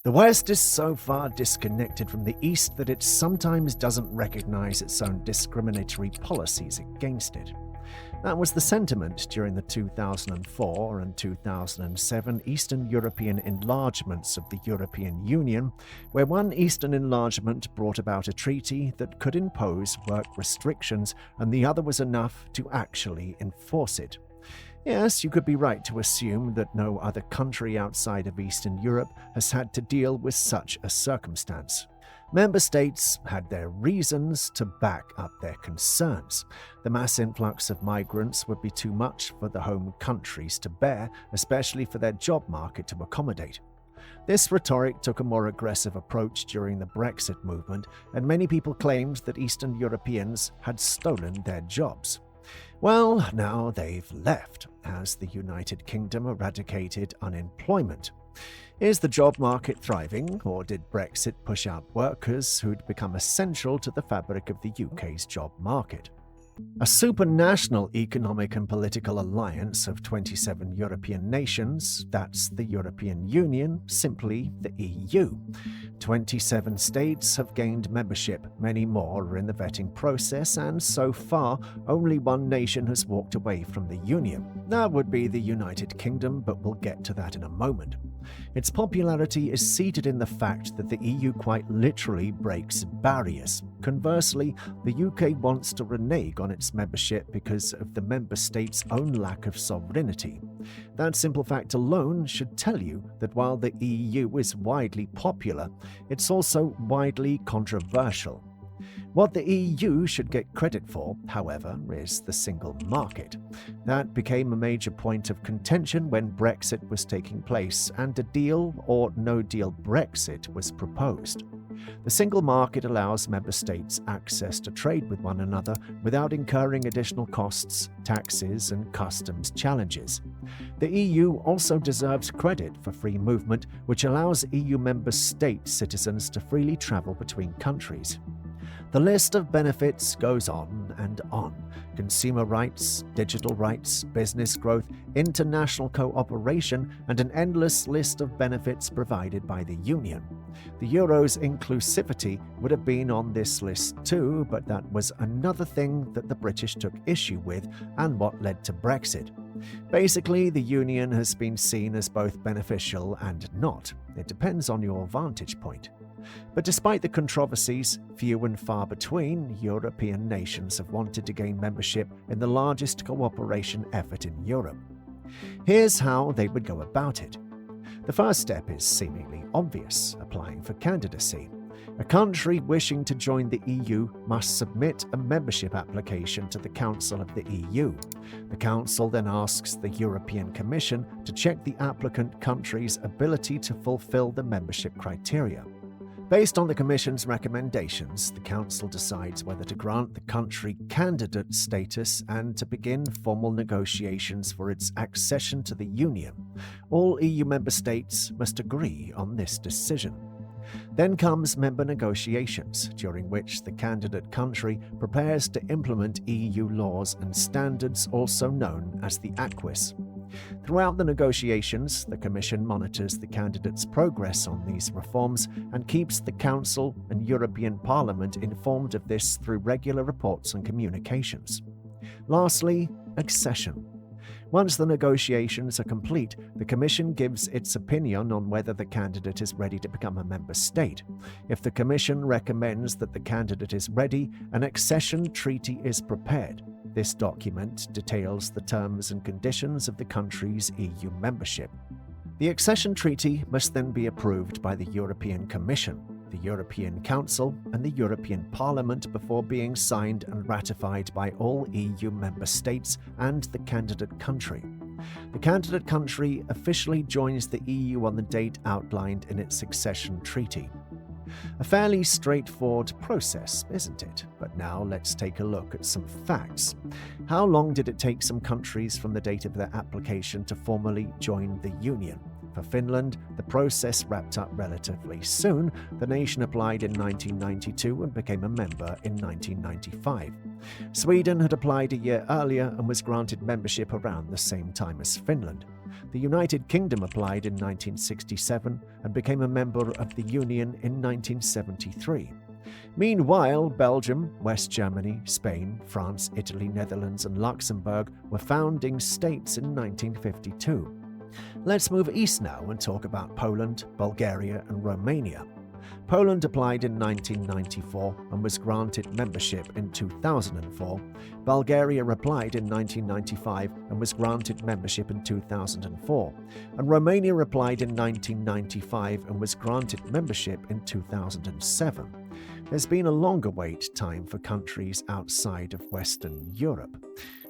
The West is so far disconnected from the East that it sometimes doesn't recognize its own discriminatory policies against it. That was the sentiment during the 2004 and 2007 Eastern European enlargements of the European Union, where one Eastern enlargement brought about a treaty that could impose work restrictions and the other was enough to actually enforce it. Yes, you could be right to assume that no other country outside of Eastern Europe has had to deal with such a circumstance. Member states had their reasons to back up their concerns. The mass influx of migrants would be too much for the home countries to bear, especially for their job market to accommodate. This rhetoric took a more aggressive approach during the Brexit movement, and many people claimed that Eastern Europeans had stolen their jobs. Well, now they've left. Has the United Kingdom eradicated unemployment? Is the job market thriving, or did Brexit push out workers who'd become essential to the fabric of the UK's job market? A supranational economic and political alliance of 27 European nations, that's the European Union, simply the EU. 27 states have gained membership, many more are in the vetting process, and so far, only one nation has walked away from the Union. That would be the United Kingdom, but we'll get to that in a moment. Its popularity is seated in the fact that the EU quite literally breaks barriers. Conversely, the UK wants to renege on its membership because of the member states' own lack of sovereignty. That simple fact alone should tell you that while the EU is widely popular, it's also widely controversial. What the EU should get credit for, however, is the single market. That became a major point of contention when Brexit was taking place and a deal or no-deal Brexit was proposed. The single market allows member states access to trade with one another without incurring additional costs, taxes, and customs challenges. The EU also deserves credit for free movement, which allows EU member state citizens to freely travel between countries. The list of benefits goes on and on. Consumer rights, digital rights, business growth, international cooperation, and an endless list of benefits provided by the Union. The Euro's inclusivity would have been on this list too, but that was another thing that the British took issue with and what led to Brexit. Basically, the Union has been seen as both beneficial and not. It depends on your vantage point. But despite the controversies, few and far between, European nations have wanted to gain membership in the largest cooperation effort in Europe. Here's how they would go about it. The first step is seemingly obvious: applying for candidacy. A country wishing to join the EU must submit a membership application to the Council of the EU. The Council then asks the European Commission to check the applicant country's ability to fulfill the membership criteria. Based on the Commission's recommendations, the Council decides whether to grant the country candidate status and to begin formal negotiations for its accession to the Union. All EU member states must agree on this decision. Then comes member negotiations, during which the candidate country prepares to implement EU laws and standards, also known as the acquis. Throughout the negotiations, the Commission monitors the candidate's progress on these reforms and keeps the Council and European Parliament informed of this through regular reports and communications. Lastly, accession. Once the negotiations are complete, the Commission gives its opinion on whether the candidate is ready to become a member state. If the Commission recommends that the candidate is ready, an accession treaty is prepared. This document details the terms and conditions of the country's EU membership. The accession treaty must then be approved by the European Commission, the European Council, and the European Parliament before being signed and ratified by all EU member states and the candidate country. The candidate country officially joins the EU on the date outlined in its accession treaty. A fairly straightforward process, isn't it? But now let's take a look at some facts. How long did it take some countries from the date of their application to formally join the Union? For Finland, the process wrapped up relatively soon. The nation applied in 1992 and became a member in 1995. Sweden had applied a year earlier and was granted membership around the same time as Finland. The United Kingdom applied in 1967 and became a member of the Union in 1973. Meanwhile, Belgium, West Germany, Spain, France, Italy, Netherlands, and Luxembourg were founding states in 1952. Let's move east now and talk about Poland, Bulgaria, and Romania. Poland applied in 1994 and was granted membership in 2004. Bulgaria applied in 1995 and was granted membership in 2004. And Romania applied in 1995 and was granted membership in 2007. There's been a longer wait time for countries outside of Western Europe.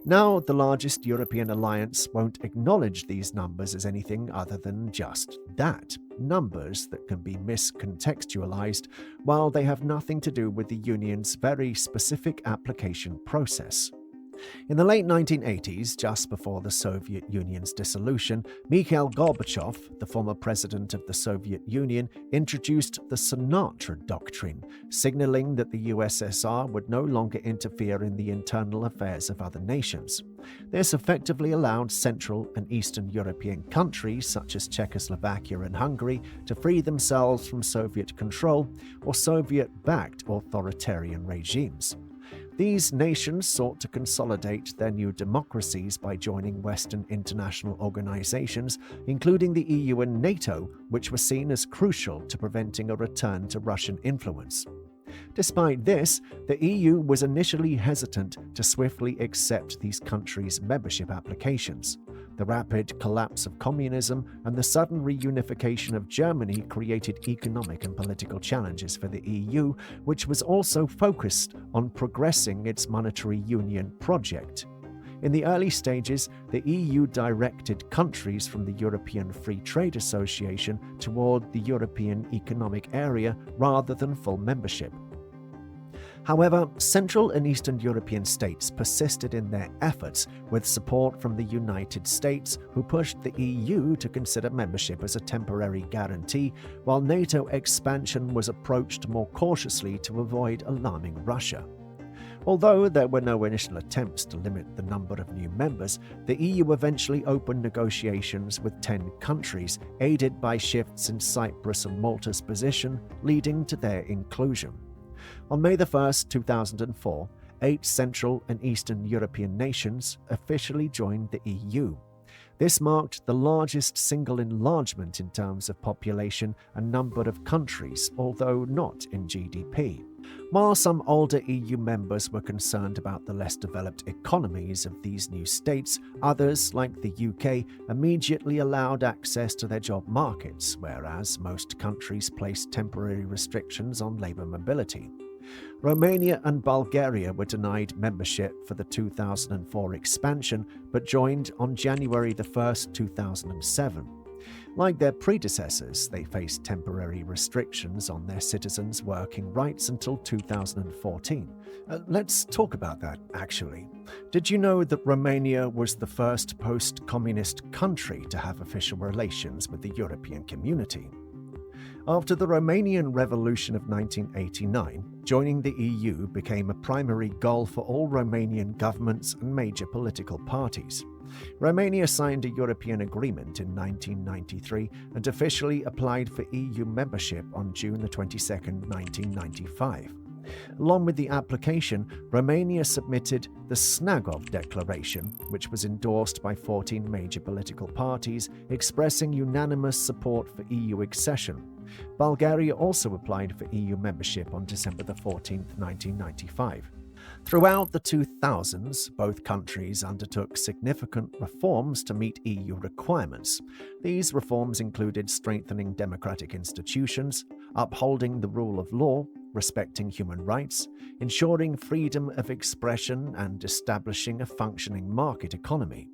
Now, the largest European alliance won't acknowledge these numbers as anything other than just that, numbers that can be miscontextualized, while they have nothing to do with the Union's very specific application process. In the late 1980s, just before the Soviet Union's dissolution, Mikhail Gorbachev, the former president of the Soviet Union, introduced the Sinatra Doctrine, signaling that the USSR would no longer interfere in the internal affairs of other nations. This effectively allowed Central and Eastern European countries such as Czechoslovakia and Hungary to free themselves from Soviet control or Soviet-backed authoritarian regimes. These nations sought to consolidate their new democracies by joining Western international organizations, including the EU and NATO, which were seen as crucial to preventing a return to Russian influence. Despite this, the EU was initially hesitant to swiftly accept these countries' membership applications. The rapid collapse of communism and the sudden reunification of Germany created economic and political challenges for the EU, which was also focused on progressing its monetary union project. In the early stages, the EU directed countries from the European Free Trade Association toward the European Economic Area rather than full membership. However, Central and Eastern European states persisted in their efforts with support from the United States, who pushed the EU to consider membership as a temporary guarantee, while NATO expansion was approached more cautiously to avoid alarming Russia. Although there were no initial attempts to limit the number of new members, the EU eventually opened negotiations with 10 countries, aided by shifts in Cyprus and Malta's position, leading to their inclusion. On May 1, 2004, 8 Central and Eastern European nations officially joined the EU. This marked the largest single enlargement in terms of population and number of countries, although not in GDP. While some older EU members were concerned about the less developed economies of these new states, others, like the UK, immediately allowed access to their job markets, whereas most countries placed temporary restrictions on labour mobility. Romania and Bulgaria were denied membership for the 2004 expansion, but joined on January 1, 2007. Like their predecessors, they faced temporary restrictions on their citizens' working rights until 2014. Let's talk about that, actually. Did you know that Romania was the first post-communist country to have official relations with the European community? After the Romanian Revolution of 1989, joining the EU became a primary goal for all Romanian governments and major political parties. Romania signed a European agreement in 1993 and officially applied for EU membership on June 22, 1995. Along with the application, Romania submitted the Snagov Declaration, which was endorsed by 14 major political parties, expressing unanimous support for EU accession. Bulgaria also applied for EU membership on December 14, 1995. Throughout the 2000s, both countries undertook significant reforms to meet EU requirements. These reforms included strengthening democratic institutions, upholding the rule of law, respecting human rights, ensuring freedom of expression, and establishing a functioning market economy.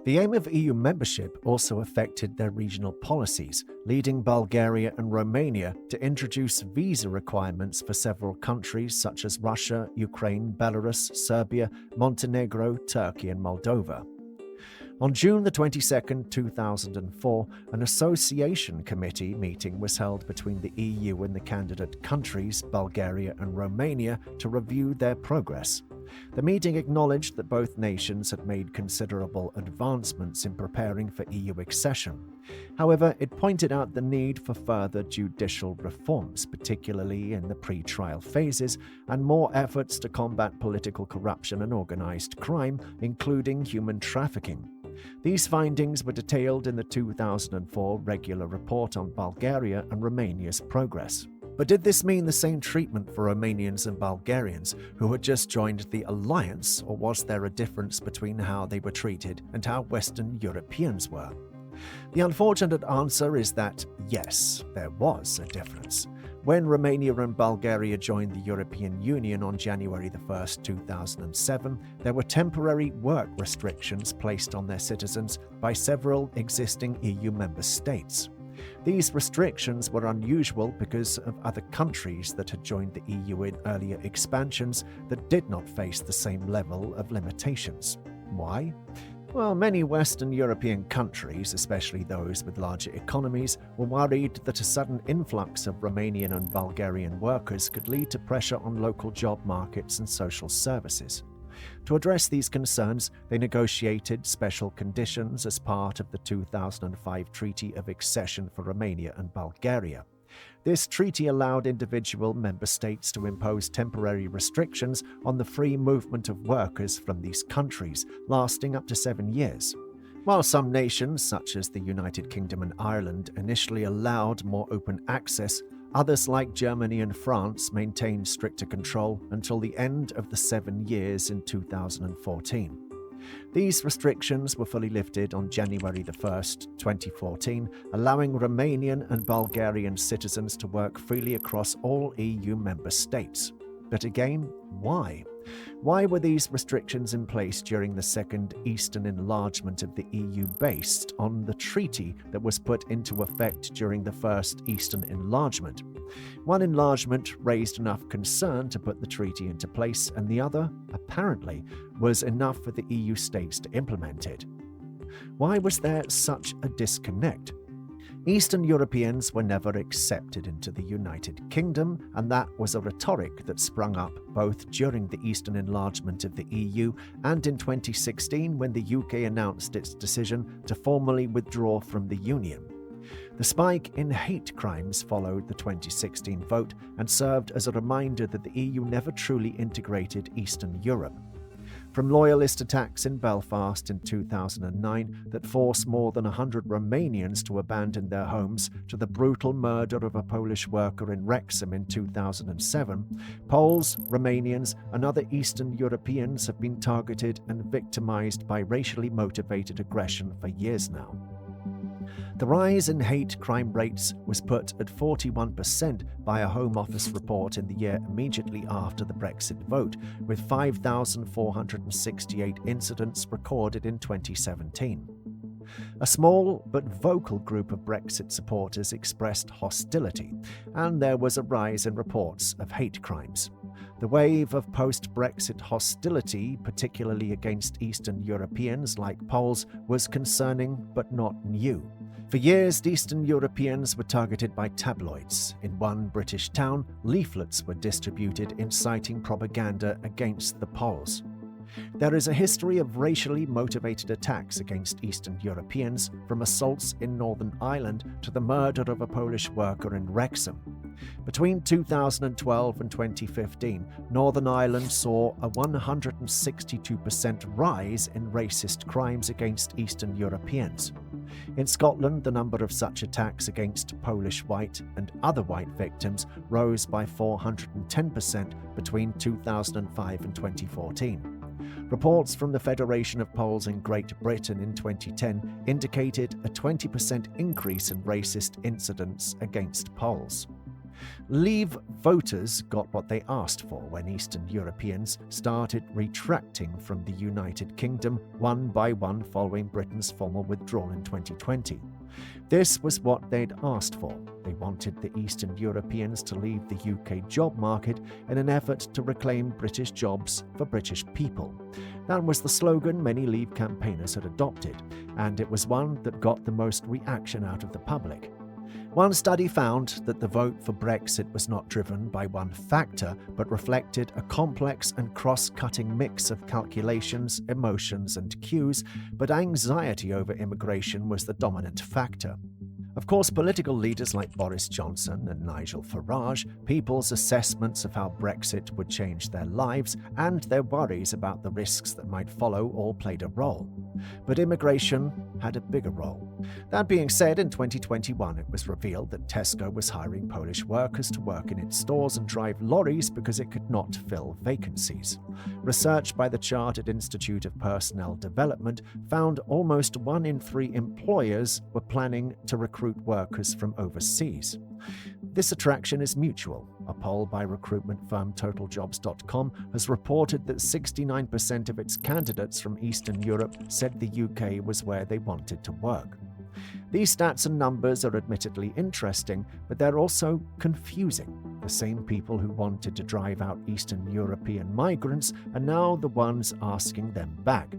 The aim of EU membership also affected their regional policies, leading Bulgaria and Romania to introduce visa requirements for several countries such as Russia, Ukraine, Belarus, Serbia, Montenegro, Turkey, and Moldova. On June 22, 2004, an association committee meeting was held between the EU and the candidate countries, Bulgaria and Romania, to review their progress. The meeting acknowledged that both nations had made considerable advancements in preparing for EU accession. However, it pointed out the need for further judicial reforms, particularly in the pre-trial phases, and more efforts to combat political corruption and organized crime, including human trafficking. These findings were detailed in the 2004 regular report on Bulgaria and Romania's progress. But did this mean the same treatment for Romanians and Bulgarians who had just joined the alliance, or was there a difference between how they were treated and how Western Europeans were? The unfortunate answer is that yes, there was a difference. When Romania and Bulgaria joined the European Union on January 1, 2007, there were temporary work restrictions placed on their citizens by several existing EU member states. These restrictions were unusual because of other countries that had joined the EU in earlier expansions that did not face the same level of limitations. Why? Well, many Western European countries, especially those with larger economies, were worried that a sudden influx of Romanian and Bulgarian workers could lead to pressure on local job markets and social services. To address these concerns, they negotiated special conditions as part of the 2005 Treaty of Accession for Romania and Bulgaria. This treaty allowed individual member states to impose temporary restrictions on the free movement of workers from these countries, lasting up to 7 years. While some nations, such as the United Kingdom and Ireland, initially allowed more open access, others like Germany and France maintained stricter control until the end of the 7 years in 2014. These restrictions were fully lifted on January 1, 2014, allowing Romanian and Bulgarian citizens to work freely across all EU member states. But again, why? Why were these restrictions in place during the second Eastern enlargement of the EU based on the treaty that was put into effect during the first Eastern enlargement? One enlargement raised enough concern to put the treaty into place, and the other, apparently, was enough for the EU states to implement it. Why was there such a disconnect? Eastern Europeans were never accepted into the United Kingdom, and that was a rhetoric that sprung up both during the Eastern enlargement of the EU and in 2016 when the UK announced its decision to formally withdraw from the Union. The spike in hate crimes followed the 2016 vote and served as a reminder that the EU never truly integrated Eastern Europe. From loyalist attacks in Belfast in 2009 that forced more than 100 Romanians to abandon their homes, to the brutal murder of a Polish worker in Wrexham in 2007, Poles, Romanians, and other Eastern Europeans have been targeted and victimized by racially motivated aggression for years now. The rise in hate crime rates was put at 41% by a Home Office report in the year immediately after the Brexit vote, with 5,468 incidents recorded in 2017. A small but vocal group of Brexit supporters expressed hostility, and there was a rise in reports of hate crimes. The wave of post-Brexit hostility, particularly against Eastern Europeans like Poles, was concerning but not new. For years, Eastern Europeans were targeted by tabloids. In one British town, leaflets were distributed inciting propaganda against the Poles. There is a history of racially motivated attacks against Eastern Europeans, from assaults in Northern Ireland to the murder of a Polish worker in Wrexham. Between 2012 and 2015, Northern Ireland saw a 162% rise in racist crimes against Eastern Europeans. In Scotland, the number of such attacks against Polish white and other white victims rose by 410% between 2005 and 2014. Reports from the Federation of Poles in Great Britain in 2010 indicated a 20% increase in racist incidents against Poles. Leave voters got what they asked for when Eastern Europeans started retracting from the United Kingdom one by one following Britain's formal withdrawal in 2020. This was what they'd asked for. They wanted the Eastern Europeans to leave the UK job market in an effort to reclaim British jobs for British people. That was the slogan many Leave campaigners had adopted, and it was one that got the most reaction out of the public. One study found that the vote for Brexit was not driven by one factor, but reflected a complex and cross-cutting mix of calculations, emotions, and cues, but anxiety over immigration was the dominant factor. Of course, political leaders like Boris Johnson and Nigel Farage, people's assessments of how Brexit would change their lives, and their worries about the risks that might follow all played a role. But immigration had a bigger role. That being said, in 2021 it was revealed that Tesco was hiring Polish workers to work in its stores and drive lorries because it could not fill vacancies. Research by the Chartered Institute of Personnel Development found almost 1 in 3 employers were planning to recruit workers from overseas. This attraction is mutual. A poll by recruitment firm TotalJobs.com has reported that 69% of its candidates from Eastern Europe said the UK was where they wanted to work. These stats and numbers are admittedly interesting, but they're also confusing. The same people who wanted to drive out Eastern European migrants are now the ones asking them back.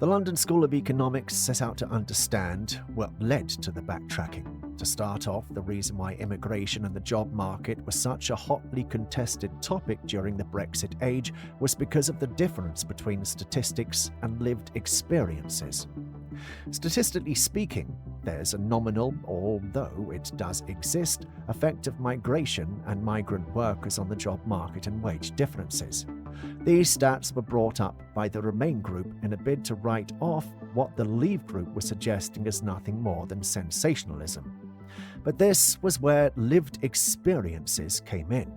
The London School of Economics set out to understand what led to the backtracking. To start off, the reason why immigration and the job market was such a hotly contested topic during the Brexit age was because of the difference between statistics and lived experiences. Statistically speaking, there's a nominal, although it does exist, effect of migration and migrant workers on the job market and wage differences. These stats were brought up by the Remain group in a bid to write off what the Leave group was suggesting as nothing more than sensationalism. But this was where lived experiences came in.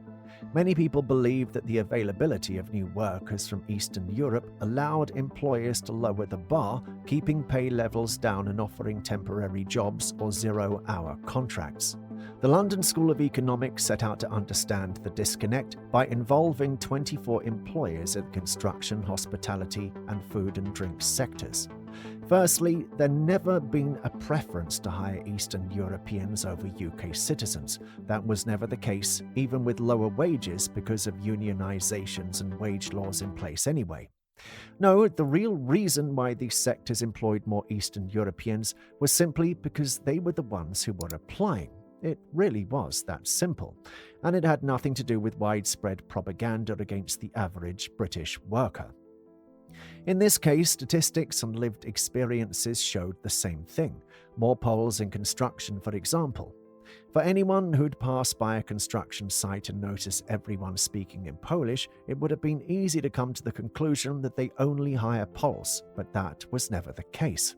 Many people believe that the availability of new workers from Eastern Europe allowed employers to lower the bar, keeping pay levels down and offering temporary jobs or zero-hour contracts. The London School of Economics set out to understand the disconnect by involving 24 employers in construction, hospitality, and food and drink sectors. Firstly, there'd never been a preference to hire Eastern Europeans over UK citizens. That was never the case, even with lower wages because of unionisations and wage laws in place anyway. No, the real reason why these sectors employed more Eastern Europeans was simply because they were the ones who were applying. It really was that simple, and it had nothing to do with widespread propaganda against the average British worker. In this case, statistics and lived experiences showed the same thing. More polls in construction, for example. For anyone who'd pass by a construction site and notice everyone speaking in Polish, it would have been easy to come to the conclusion that they only hire Poles, but that was never the case.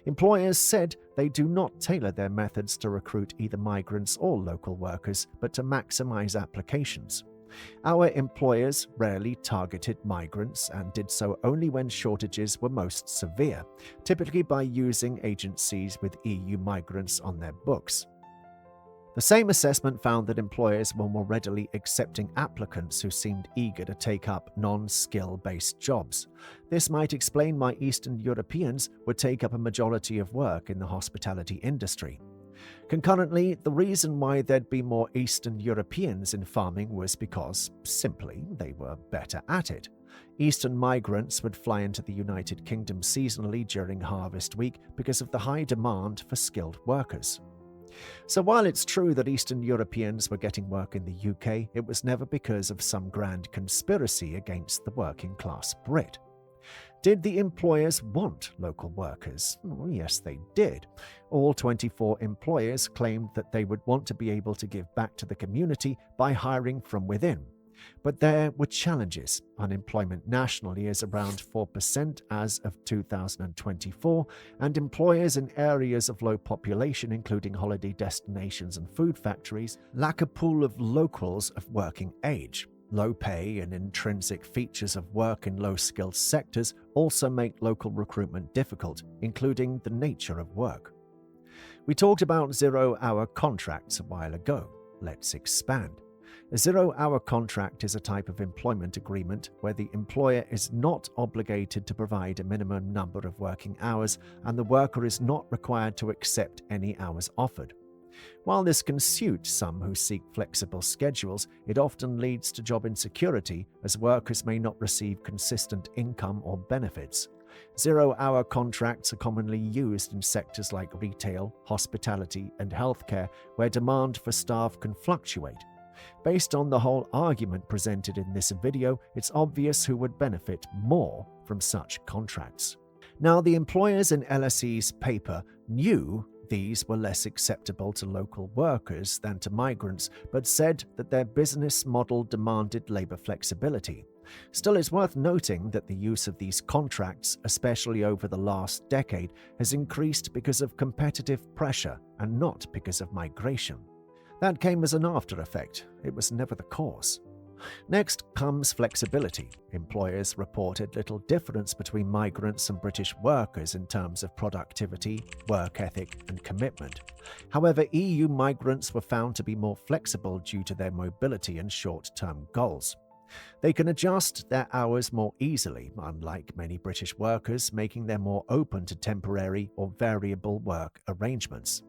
Employers said they do not tailor their methods to recruit either migrants or local workers, but to maximize applications. Our employers rarely targeted migrants and did so only when shortages were most severe, typically by using agencies with EU migrants on their books. The same assessment found that employers were more readily accepting applicants who seemed eager to take up non-skill-based jobs. This might explain why Eastern Europeans would take up a majority of work in the hospitality industry. Concurrently, the reason why there'd be more Eastern Europeans in farming was because, simply, they were better at it. Eastern migrants would fly into the United Kingdom seasonally during harvest week because of the high demand for skilled workers. So while it's true that Eastern Europeans were getting work in the UK, it was never because of some grand conspiracy against the working-class Brit. Did the employers want local workers? Well, yes, they did. All 24 employers claimed that they would want to be able to give back to the community by hiring from within. But there were challenges. Unemployment nationally is around 4% as of 2024, and employers in areas of low population, including holiday destinations and food factories, lack a pool of locals of working age. Low pay and intrinsic features of work in low-skilled sectors also make local recruitment difficult, including the nature of work. We talked about zero-hour contracts a while ago. Let's expand. A zero-hour contract is a type of employment agreement where the employer is not obligated to provide a minimum number of working hours and the worker is not required to accept any hours offered. While this can suit some who seek flexible schedules, it often leads to job insecurity as workers may not receive consistent income or benefits. Zero-hour contracts are commonly used in sectors like retail, hospitality, and healthcare, where demand for staff can fluctuate. Based on the whole argument presented in this video, it's obvious who would benefit more from such contracts. Now, the employers in LSE's paper knew these were less acceptable to local workers than to migrants, but said that their business model demanded labor flexibility. Still, it's worth noting that the use of these contracts, especially over the last decade, has increased because of competitive pressure and not because of migration. That came as an after effect. It was never the cause. Next comes flexibility. Employers reported little difference between migrants and British workers in terms of productivity, work ethic, and commitment. However, EU migrants were found to be more flexible due to their mobility and short-term goals. They can adjust their hours more easily, unlike many British workers, making them more open to temporary or variable work arrangements.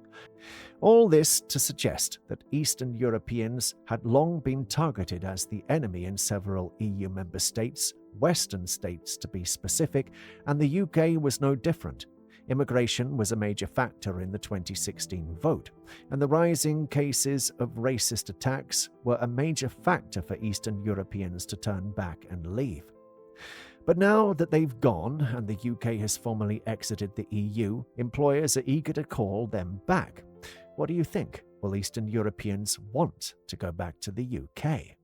All this to suggest that Eastern Europeans had long been targeted as the enemy in several EU member states, Western states to be specific, and the UK was no different. Immigration was a major factor in the 2016 vote, and the rising cases of racist attacks were a major factor for Eastern Europeans to turn back and leave. But now that they've gone and the UK has formally exited the EU, employers are eager to call them back. What do you think? Will Eastern Europeans want to go back to the UK?